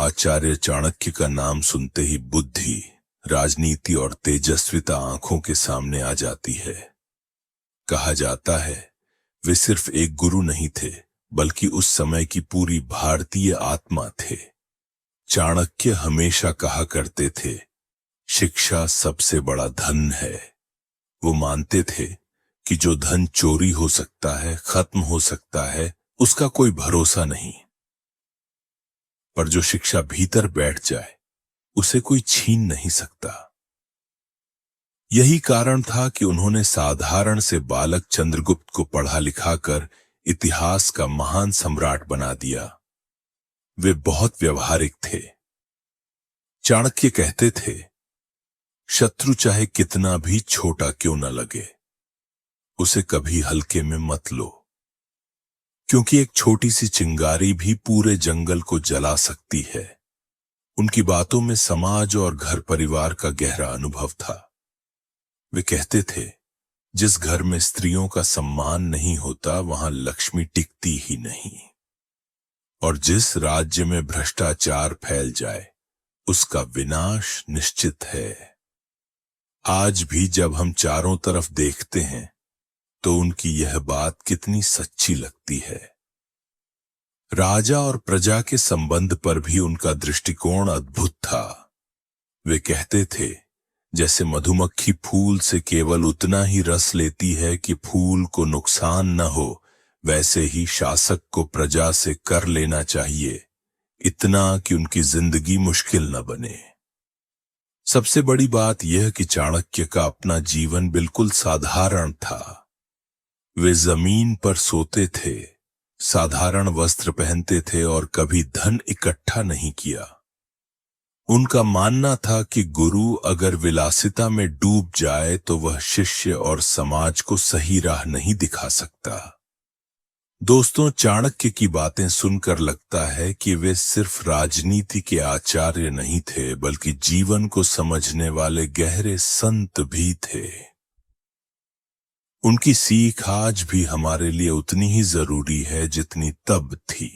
आचार्य चाणक्य का नाम सुनते ही बुद्धि, राजनीति और तेजस्विता आंखों के सामने आ जाती है। कहा जाता है वे सिर्फ एक गुरु नहीं थे, बल्कि उस समय की पूरी भारतीय आत्मा थे। चाणक्य हमेशा कहा करते थे, शिक्षा सबसे बड़ा धन है। वो मानते थे कि जो धन चोरी हो सकता है, खत्म हो सकता है, उसका कोई भरोसा नहीं, पर जो शिक्षा भीतर बैठ जाए उसे कोई छीन नहीं सकता। यही कारण था कि उन्होंने साधारण से बालक चंद्रगुप्त को पढ़ा लिखाकर इतिहास का महान सम्राट बना दिया। वे बहुत व्यवहारिक थे। चाणक्य कहते थे, शत्रु चाहे कितना भी छोटा क्यों न लगे, उसे कभी हल्के में मत लो, क्योंकि एक छोटी सी चिंगारी भी पूरे जंगल को जला सकती है। उनकी बातों में समाज और घर परिवार का गहरा अनुभव था। वे कहते थे, जिस घर में स्त्रियों का सम्मान नहीं होता, वहां लक्ष्मी टिकती ही नहीं, और जिस राज्य में भ्रष्टाचार फैल जाए उसका विनाश निश्चित है। आज भी जब हम चारों तरफ देखते हैं तो उनकी यह बात कितनी सच्ची लगती है। राजा और प्रजा के संबंध पर भी उनका दृष्टिकोण अद्भुत था। वे कहते थे, जैसे मधुमक्खी फूल से केवल उतना ही रस लेती है कि फूल को नुकसान न हो, वैसे ही शासक को प्रजा से कर लेना चाहिए, इतना कि उनकी जिंदगी मुश्किल न बने। सबसे बड़ी बात यह कि चाणक्य का अपना जीवन बिल्कुल साधारण था। वे जमीन पर सोते थे, साधारण वस्त्र पहनते थे और कभी धन इकट्ठा नहीं किया। उनका मानना था कि गुरु अगर विलासिता में डूब जाए तो वह शिष्य और समाज को सही राह नहीं दिखा सकता। दोस्तों, चाणक्य की बातें सुनकर लगता है कि वे सिर्फ राजनीति के आचार्य नहीं थे, बल्कि जीवन को समझने वाले गहरे संत भी थे। उनकी सीख आज भी हमारे लिए उतनी ही जरूरी है जितनी तब थी।